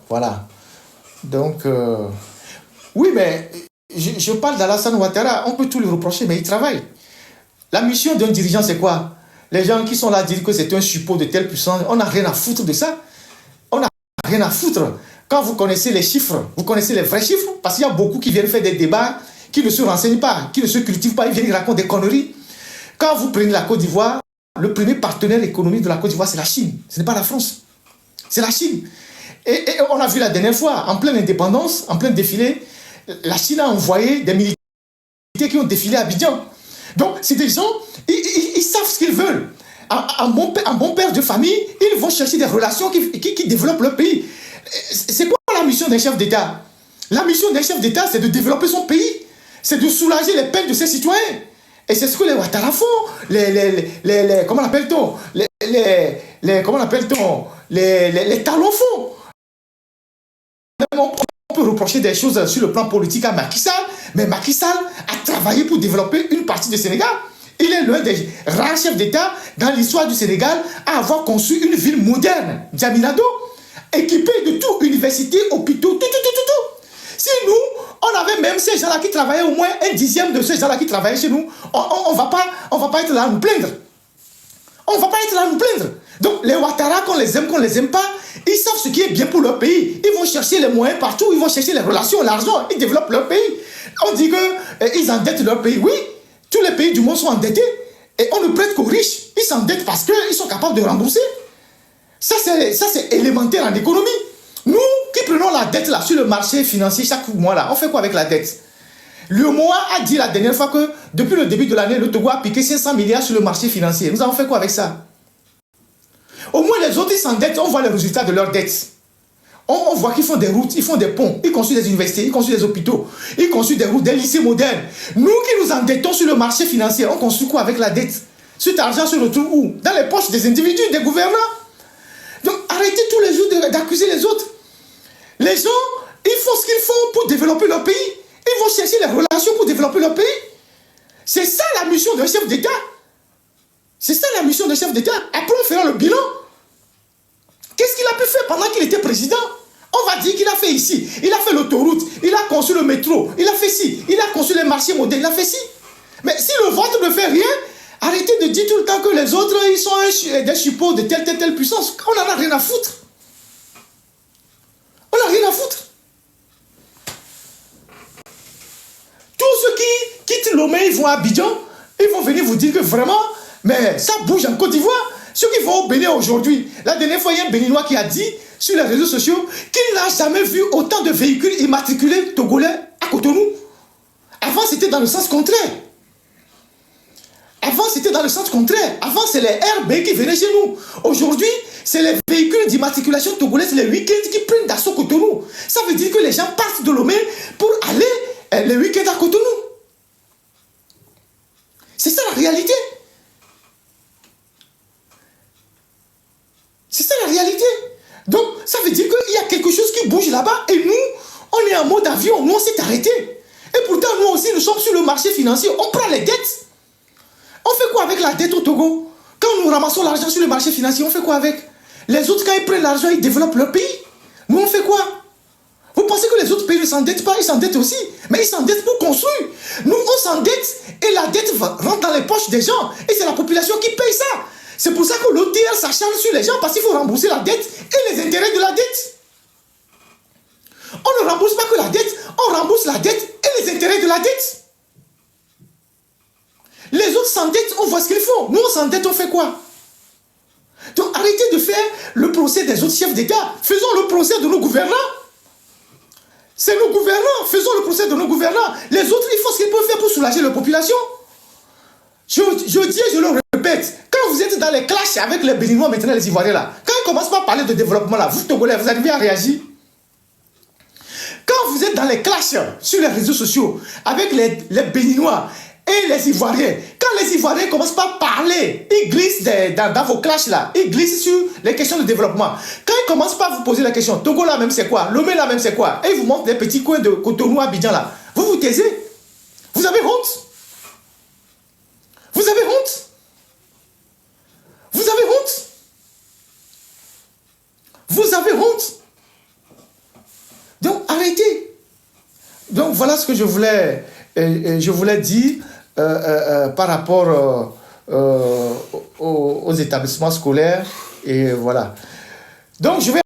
voilà. Donc, oui, mais je parle d'Alassane Ouattara. On peut tout lui reprocher, mais il travaille. La mission d'un dirigeant, c'est quoi? Les gens qui sont là disent que c'est un suppôt de telle puissance. On n'a rien à foutre de ça. On n'a rien à foutre. Quand vous connaissez les chiffres, vous connaissez les vrais chiffres, parce qu'il y a beaucoup qui viennent faire des débats, qui ne se renseignent pas, qui ne se cultivent pas, ils viennent raconter des conneries. Quand vous prenez la Côte d'Ivoire, le premier partenaire économique de la Côte d'Ivoire, c'est la Chine. Ce n'est pas la France. C'est la Chine. Et on a vu la dernière fois, en pleine indépendance, en plein défilé, la Chine a envoyé des militaires qui ont défilé à Abidjan. Donc, c'est des gens, ils savent ce qu'ils veulent. Un bon père de famille, ils vont chercher des relations qui développent leur pays. C'est quoi la mission d'un chef d'État? La mission d'un chef d'État, c'est de développer son pays. C'est de soulager les peines de ses citoyens. Et c'est ce que les Ouattara font. Comment l'appelle-t-on? Comment l'appelle-t-on? Les talons font. On peut reprocher des choses sur le plan politique à Macky Sall, mais Macky Sall a travaillé pour développer une partie du Sénégal. Il est l'un des rares chefs d'État dans l'histoire du Sénégal à avoir conçu une ville moderne, Djaminado, équipée de tout, université, hôpitaux, tout. Si nous, on avait même ces gens-là qui travaillaient, au moins un dixième de ces gens-là qui travaillaient chez nous, on va pas être là à nous plaindre. On ne va pas être là à nous plaindre. Donc les Ouattara, qu'on les aime pas, ils savent ce qui est bien pour leur pays. Ils vont chercher les moyens partout, ils vont chercher les relations, l'argent, ils développent leur pays. On dit qu'ils endettent leur pays. Oui, tous les pays du monde sont endettés. Et on ne prête qu'aux riches. Ils s'endettent parce qu'ils sont capables de rembourser. Ça, c'est élémentaire en économie. Nous qui prenons la dette là sur le marché financier chaque mois là, on fait quoi avec la dette? Le MOA a dit la dernière fois que depuis le début de l'année, le Togo a piqué 500 milliards sur le marché financier. Nous avons fait quoi avec ça? Au moins les autres, ils s'endettent, on voit les résultats de leurs dettes. On voit qu'ils font des routes, ils font des ponts, ils construisent des universités, ils construisent des hôpitaux, ils construisent des routes, des lycées modernes. Nous qui nous endettons sur le marché financier, on construit quoi avec la dette? Cet argent se retrouve où? Dans les poches des individus, des gouvernants. Donc arrêtez tous les jours d'accuser les autres. Les gens, ils font ce qu'ils font pour développer leur pays. Ils vont chercher les relations pour développer leur pays. C'est ça la mission d'un chef d'État. C'est ça la mission d'un chef d'État. Après, on fera le bilan. Qu'est-ce qu'il a pu faire pendant qu'il était président? On va dire qu'il a fait ici. Il a fait l'autoroute. Il a conçu le métro. Il a fait ci. Il a conçu les marchés modernes. Il a fait ci. Mais si le vôtre ne fait rien, arrêtez de dire tout le temps que les autres, ils sont des supports de telle puissance. On n'en a rien à foutre. On n'a rien à foutre. Tous ceux qui quittent Lomé, ils vont à Abidjan, ils vont venir vous dire que vraiment, mais ça bouge en Côte d'Ivoire. Ceux qui vont au Bénin aujourd'hui, la dernière fois, il y a un Béninois qui a dit sur les réseaux sociaux qu'il n'a jamais vu autant de véhicules immatriculés togolais à Cotonou. Avant, c'était dans le sens contraire. Avant, c'était dans le sens contraire. Avant, c'est les RB qui venaient chez nous. Aujourd'hui, c'est les véhicules d'immatriculation togolais, c'est les week-ends qui prennent d'assaut Cotonou. Ça veut dire que les gens partent de Lomé pour aller les week-ends à Cotonou. C'est ça la réalité. C'est ça la réalité. Donc, ça veut dire qu'il y a quelque chose qui bouge là-bas et nous, on est en mode avion. Nous, on s'est arrêté. Et pourtant, nous aussi, nous sommes sur le marché financier. On prend les dettes. On fait quoi avec la dette au Togo? Quand nous ramassons l'argent sur le marché financier, on fait quoi avec? Les autres, quand ils prennent l'argent, ils développent leur pays. Nous, on fait quoi? Vous pensez que les autres pays ne s'endettent pas? Ils s'endettent aussi. Mais ils s'endettent pour construire. Nous, on s'endette et la dette rentre dans les poches des gens. Et c'est la population qui paye ça. C'est pour ça que l'OTR s'acharne sur les gens parce qu'il faut rembourser la dette et les intérêts de la dette. On ne rembourse pas que la dette, on rembourse la dette et les intérêts de la dette. Les autres s'endettent, on voit ce qu'ils font. Nous, on s'endette, on fait quoi? Donc, arrêtez de faire le procès des autres chefs d'État. Faisons le procès de nos gouvernants. C'est nos gouvernants. Faisons le procès de nos gouvernants. Les autres, ils font ce qu'ils peuvent faire pour soulager la population. Je dis et je le répète. Quand vous êtes dans les clashs avec les Béninois, maintenant les Ivoiriens là, quand ils commencent pas à parler de développement là, vous Togolais, vous arrivez à réagir. Quand vous êtes dans les clashs sur les réseaux sociaux avec les Béninois et les Ivoiriens, quand les Ivoiriens commencent pas à parler, ils glissent dans vos clashs là, ils glissent sur les questions de développement. Quand ils commencent pas à vous poser la question, Togo là même c'est quoi, Lomé là même c'est quoi, et ils vous montrent des petits coins de Cotonou, Abidjan là, vous vous taisez. Vous avez honte. Vous avez honte. Vous avez honte. Vous avez honte. Donc, arrêtez. Donc, voilà ce que je voulais dire par rapport aux établissements scolaires. Et voilà. Donc, je vais